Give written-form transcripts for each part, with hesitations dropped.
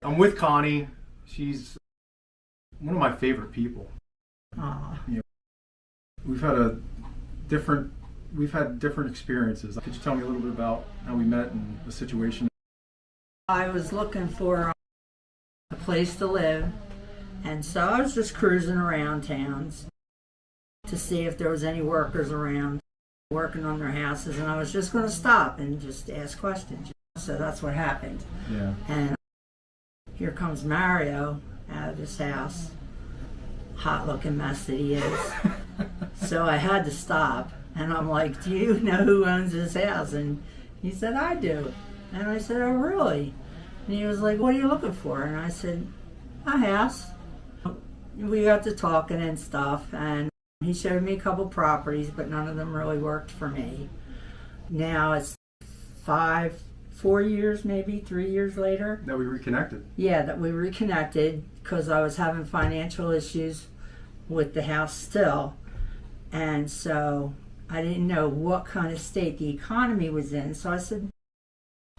I'm with Connie. She's one of my favorite people. Aw. You know, we've had different experiences. Could you tell me a little bit about how we met and the situation? I was looking for a place to live, and so I was just cruising around towns to see if there was any workers around working on their houses, and I was just going to stop and just ask questions. So that's what happened. Yeah. And here comes Mario out of his house. Hot looking mess that he is. So I had to stop, and I'm like, do you know who owns this house? And he said, I do. And I said, oh really? And he was like, what are you looking for? And I said, a house. We got to talking and stuff, and he showed me a couple properties, but none of them really worked for me. Now it's 4 years, maybe 3 years later. That we reconnected. Yeah, that we reconnected because I was having financial issues with the house still. And so I didn't know what kind of state the economy was in. So I said,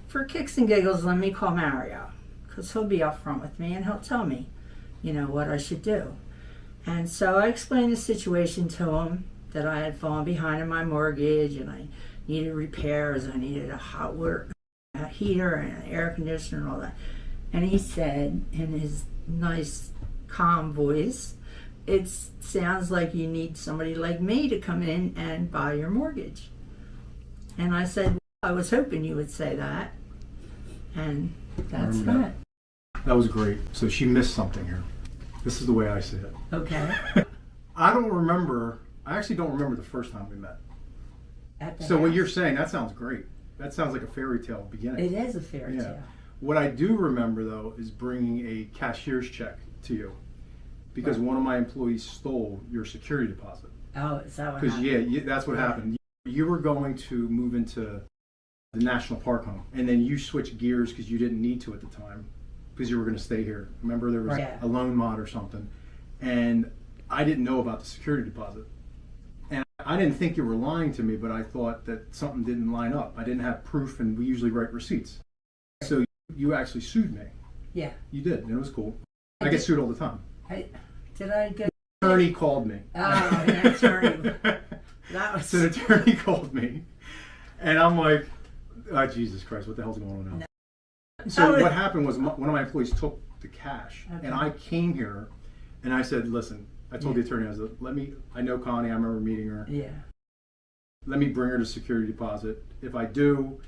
for kicks and giggles, let me call Mario because he'll be upfront with me and he'll tell me, what I should do. And so I explained the situation to him, that I had fallen behind on my mortgage and I needed repairs. I needed a hot water a heater and an air conditioner and all that. And he said in his nice, calm voice, it sounds like you need somebody like me to come in and buy your mortgage. And I said, I was hoping you would say that. And that's that. That was great. So she missed something here. This is the way I see it. Okay. I actually don't remember the first time we met. At the So what house. you're saying, that sounds great. That sounds like a fairy tale beginning. It is a fairy tale. What I do remember, though, is bringing a cashier's check to you because one of my employees stole your security deposit. Oh, is that what Because, happened? that's what happened. You were going to move into the national park home, and then you switched gears because you didn't need to at the time because you were going to stay here. Remember, there was a loan mod or something, and I didn't know about the security deposit. And I didn't think you were lying to me, but I thought that something didn't line up. I didn't have proof, and we usually write receipts. So you actually sued me. Yeah. You did, and it was cool. I get sued all the time. Did I get... An attorney called me. Oh, an attorney. That was... So an attorney called me, and I'm like, oh, Jesus Christ, what the hell's going on now? No. So what happened was one of my employees took the cash, Okay. and I came here, and I said, listen, I told the attorney, I was like, I know Connie, I remember meeting her. Yeah. Let me bring her to security deposit. If I do,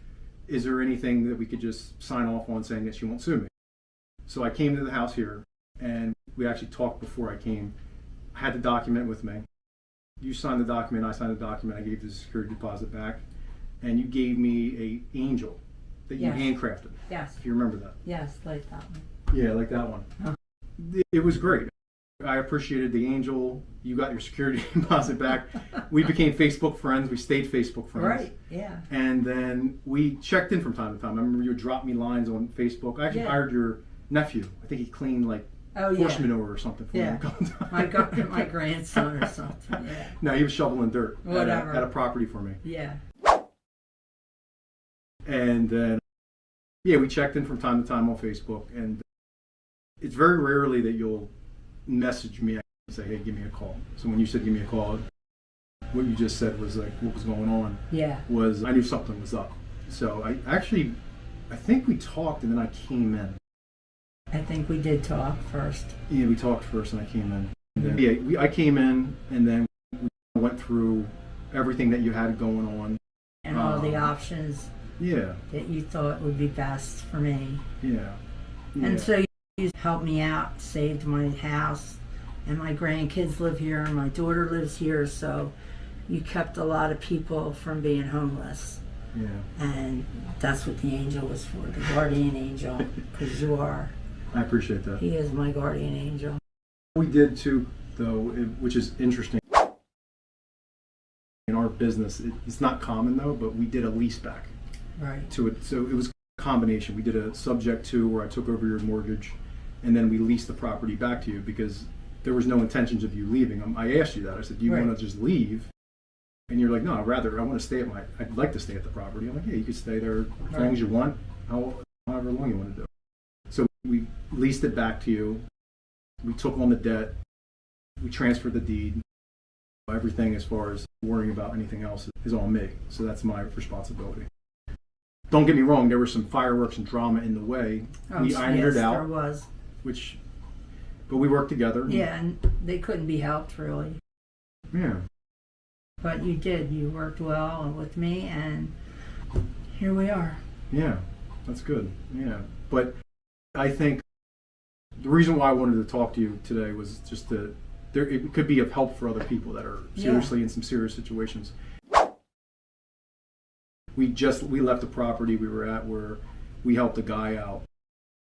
is there anything that we could just sign off on saying that she won't sue me? So I came to the house here, and we actually talked before I came. I had the document with me. You signed the document, I signed the document, I gave the security deposit back, and you gave me a angel that you handcrafted. Yes. If you remember that. Yes, like that one. Yeah, like that one. Huh. It was great. I appreciated the angel. You got your security deposit back. We became Facebook friends. We stayed Facebook friends. Right, yeah. And then we checked in from time to time. I remember you would drop me lines on Facebook. I actually hired your nephew. I think he cleaned like horse manure or something for me a couple times. My grandson or something, yeah. No, he was shoveling dirt Whatever. at a property for me. Yeah. And then, we checked in from time to time on Facebook. And it's very rarely that you'll message me and say, hey, give me a call. So when you said give me a call, what you just said was like what was going on. Yeah. Was I knew something was up. So I think we talked and then I came in. I think we did talk first. Yeah, we talked first and I came in. And then, I came in and then we went through everything that you had going on. And all the options Yeah. that you thought would be best for me. Yeah. And so you helped me out, saved my house, and my grandkids live here, and my daughter lives here, so you kept a lot of people from being homeless. Yeah. And that's what the angel was for, the guardian angel, because you are. I appreciate that. He is my guardian angel. We did too, though, which is interesting. In our business, it's not common though, but we did a lease back Right. to it. So it was a combination. We did a subject-to where I took over your mortgage, and then we leased the property back to you because there was no intentions of you leaving. I asked you that. I said, do you want to just leave? And you're like, no, I'd like to stay at the property. I'm like, yeah, you could stay there as long as you want, however long you want to do. So We leased it back to you. We took on the debt. We transferred the deed. Everything as far as worrying about anything else is on me. So that's my responsibility. Don't get me wrong, there was some fireworks and drama in the way. We ironed it out. There was. But we worked together. Yeah, and they couldn't be helped really. Yeah. But you did. You worked well with me, and here we are. Yeah, that's good. Yeah. But I think the reason why I wanted to talk to you today was just it could be of help for other people that are seriously in some serious situations. We left the property we were at where we helped a guy out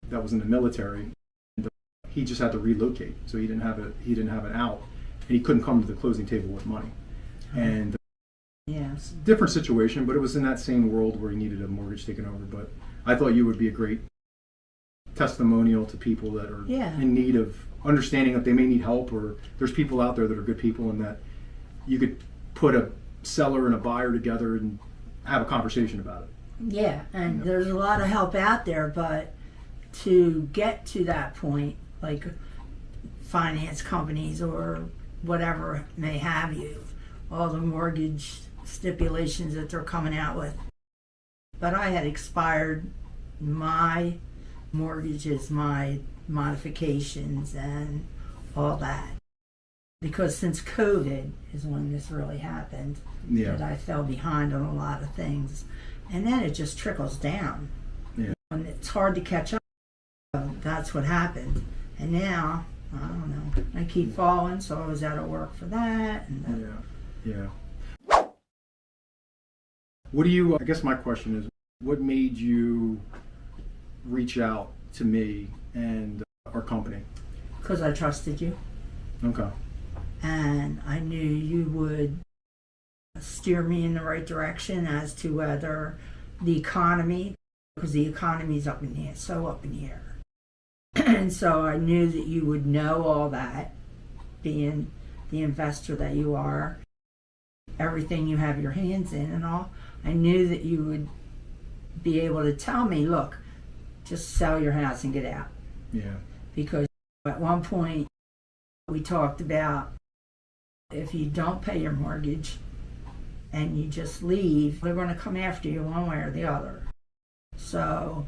that was in the military. And he just had to relocate, so he didn't have an out, and he couldn't come to the closing table with money. And yes, different situation, but it was in that same world where he needed a mortgage taken over. But I thought you would be a great testimonial to people that are in need of understanding that they may need help, or there's people out there that are good people, and that you could put a seller and a buyer together and have a conversation about it. Yeah, and there's a lot of help out there, but to get to that point, like finance companies or whatever may have you, all the mortgage stipulations that they're coming out with. But I had expired my mortgages, my modifications, and all that. Because since COVID is when this really happened, that I fell behind on a lot of things. And then it just trickles down. Yeah. And it's hard to catch up. So that's what happened. And now, I don't know, I keep falling, so I was out of work for that. And Yeah. I guess my question is, what made you reach out to me and our company? Because I trusted you. Okay. And I knew you would steer me in the right direction as to whether the economy, because the economy's up in the air, so up in the air. And so I knew that you would know all that, being the investor that you are, everything you have your hands in and all. I knew that you would be able to tell me, look, just sell your house and get out. Yeah. Because at one point we talked about if you don't pay your mortgage and you just leave, they're going to come after you one way or the other. So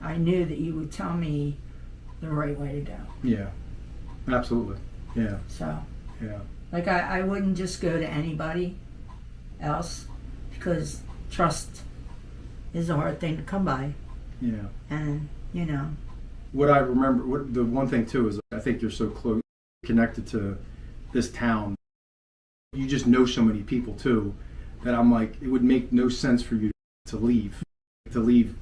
I knew that you would tell me the right way to go. Yeah, absolutely. Yeah. So, yeah. Like I wouldn't just go to anybody else, because trust is a hard thing to come by. Yeah. And, What I remember, the one thing too is I think you're so close, connected to this town. You just know so many people too, that I'm like, it would make no sense for you to leave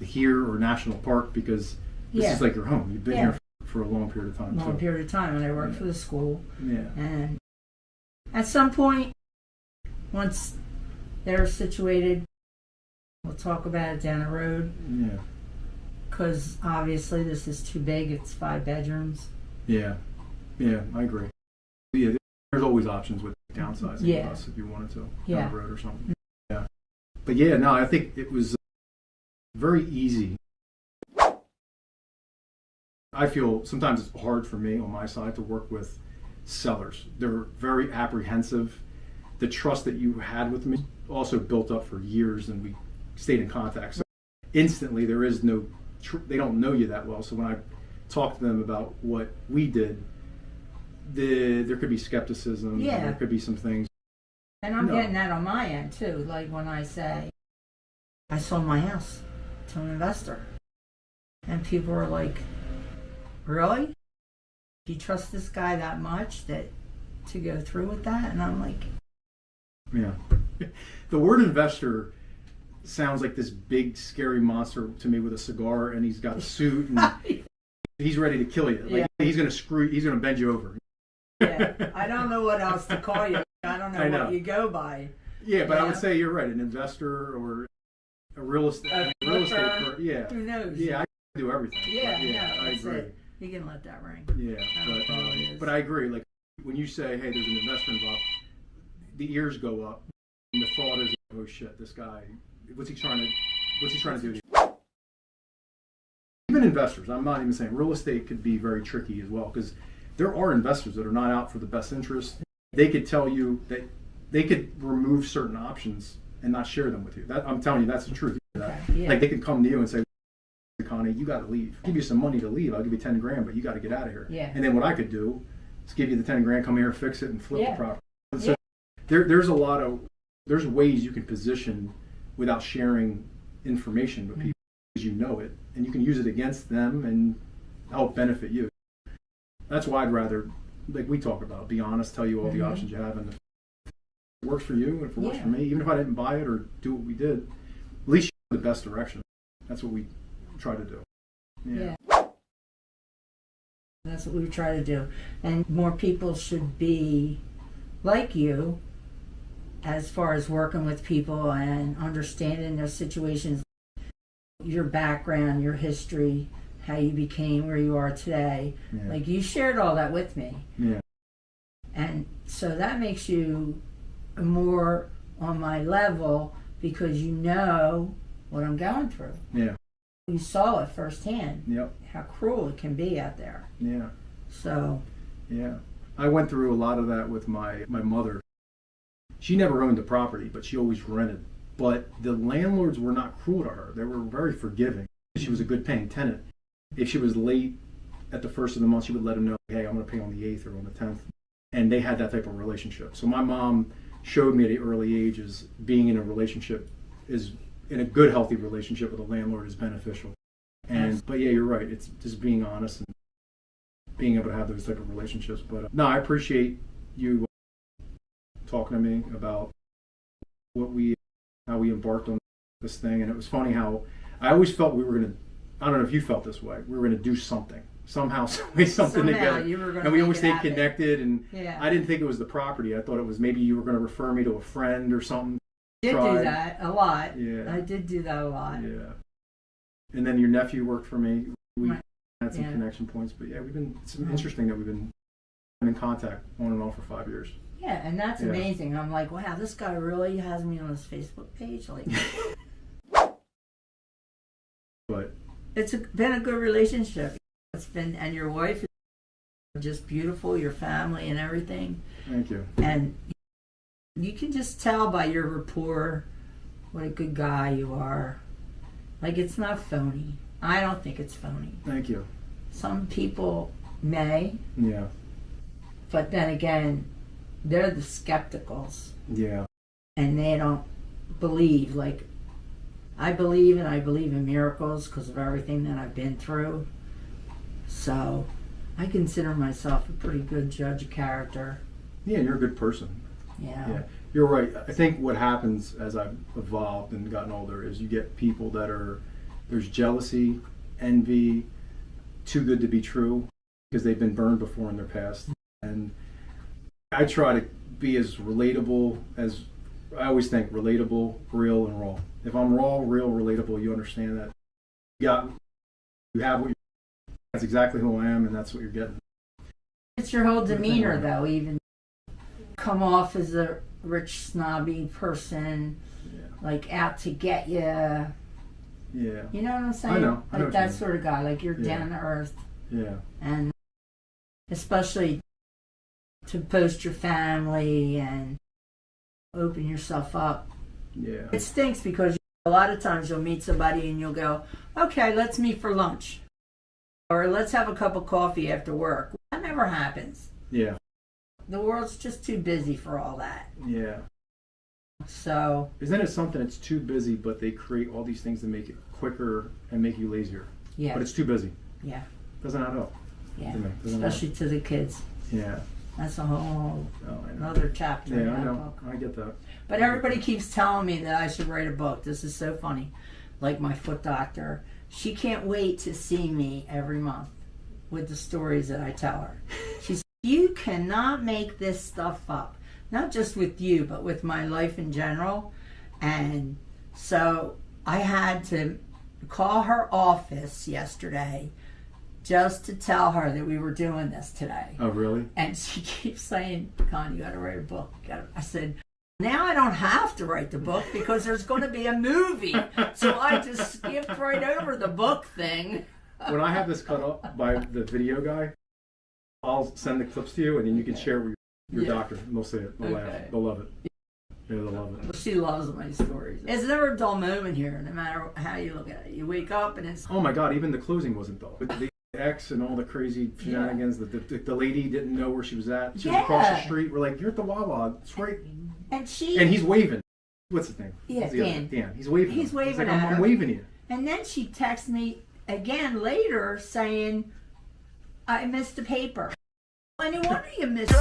here or National Park, because this is like your home. You've been here for a long period of time. Long period of time, and I worked for the school. Yeah. And at some point, once they're situated, we'll talk about it down the road. Yeah. Because obviously this is too big. It's 5 bedrooms. Yeah. Yeah, I agree. Yeah, there's always options with downsizing us if you wanted to down the road or something. Yeah. But yeah, no, I think it was very easy. I feel sometimes it's hard for me on my side to work with sellers. They're very apprehensive. The trust that you had with me also built up for years, and we stayed in contact. So instantly, there is no, they don't know you that well. So when I talk to them about what we did, there could be skepticism. Yeah. There could be some things. And I'm getting that on my end too. Like when I say, I sold my house to an investor. And people are like, really? Do you trust this guy that much to go through with that? And I'm like, yeah. The word investor sounds like this big scary monster to me with a cigar, and he's got a suit and he's ready to kill you. Like he's gonna bend you over. Yeah. I don't know what else to call you. I don't know what you go by. Yeah, but I would say you're right. An investor or a real estate person. Yeah. Who knows? Yeah, I do everything. Yeah, I agree. You can let that ring. Yeah, but I agree. Like when you say, "Hey, there's an investor involved," the ears go up, and the thought is, "Oh shit, this guy, what's he trying to do?" even investors. I'm not even saying real estate could be very tricky as well, because there are investors that are not out for the best interest. They could tell you that they could remove certain options and not share them with you. That, I'm telling you, that's the truth. Okay, yeah. Like they can come to you and say, Connie, you got to leave. I'll give you some money to leave. I'll give you 10 grand, but you got to get out of here. Yeah. And then what I could do is give you the 10 grand, come here, fix it, and flip Yeah. the property. So there's ways you can position without sharing information with people, because you know it, and you can use it against them and help benefit you. That's why I'd rather, like we talk about, be honest, tell you all the options you have, and if it works for you, and if it works for me, even if I didn't buy it or do what we did, at least you know the best direction. That's what we try to do. Yeah. That's what we try to do. And more people should be like you as far as working with people and understanding their situations, your background, your history, how you became where you are today. Yeah. Like you shared all that with me. Yeah. And so that makes you more on my level because you know what I'm going through. Yeah. You saw it firsthand. Yep. How cruel it can be out there. Yeah. So. Yeah. I went through a lot of that with my mother. She never owned the property, but she always rented. But the landlords were not cruel to her. They were very forgiving. She was a good paying tenant. If she was late at the first of the month, she would let them know, hey, I'm going to pay on the 8th or on the 10th. And they had that type of relationship. So my mom showed me at an early age is being in a relationship is in a good, healthy relationship with a landlord is beneficial. And but yeah, you're right. It's just being honest and being able to have those type of relationships. But no, I appreciate you talking to me about how we embarked on this thing. And it was funny how I always felt we were going to, I don't know if you felt this way, we were going to do something. Somehow together. You were and we always stayed happen. connected. And Yeah. I didn't think it was the property. I thought it was maybe you were going to refer me to a friend or something. I did do that a lot. Yeah. I did do that a lot. Yeah. And then your nephew worked for me. We Right. had some connection points. But yeah, it's interesting that we've been in contact on and off for 5 years. Yeah, and that's amazing. I'm like, wow, this guy really has me on his Facebook page. Like, But it's been a good relationship. It's been, and your wife is just beautiful, your family and everything. thank you. And you can just tell by your rapport what a good guy you are. Like, it's not phony. I don't think it's phony. Thank you. Some people may, Yeah. but then again, they're the skepticals. Yeah. And they don't believe. Like, I believe, and I believe in miracles because of everything that I've been through. So I consider myself a pretty good judge of character. Yeah, you're a good person. Yeah. You're right. I think what happens as I've evolved and gotten older is you get people that there's jealousy, envy, too good to be true, because they've been burned before in their past. And I try to be as relatable as, I always think relatable, real, and raw. If I'm raw, real, relatable, you understand that you have what that's exactly who I am, and that's what you're getting. It's your whole demeanor, though. Even come off as a rich, snobby person, like out to get you. Yeah. You know what I'm saying? I know Like what that you mean. sort of guy. Like you're down to earth. Yeah. And especially to post your family and open yourself up. Yeah. It stinks because a lot of times you'll meet somebody and you'll go, okay, let's meet for lunch. Or let's have a cup of coffee after work. That never happens. Yeah. The world's just too busy for all that. Yeah. So. Isn't it something that's too busy, but they create all these things to make it quicker and make you lazier? Yeah. But it's too busy. Yeah. Doesn't add up. Yeah. To me. Especially to the kids. Yeah. That's a whole I know. another chapter in Yeah, I that know. book. I get that. But everybody keeps telling me that I should write a book. This is so funny. Like my foot doctor, she can't wait to see me every month with the stories that I tell her. She said, you cannot make this stuff up. Not just with you, but with my life in general. And so I had to call her office yesterday just to tell her that we were doing this today. Oh, really? And she keeps saying, Con, you got to write a book. I said, now I don't have to write the book because there's going to be a movie. So I just skipped right over the book thing. when I have this cut up by the video guy, I'll send the clips to you, and then you can share it with your doctor, and they'll see it. They'll laugh. They'll love it. Yeah, they'll love it. She loves my stories. It's never a dull moment here, no matter how you look at it. You wake up and it's... Oh my God, even the closing wasn't dull. With the ex and all the crazy shenanigans, the lady didn't know where she was at. She was across the street. We're like, you're at the Wawa. It's right. And he's waving. What's his name? Yeah, Dan. He's waving. He's waving He's like, at her. I'm waving you. And then she texts me again later saying, I missed the paper. I no wonder you missed it.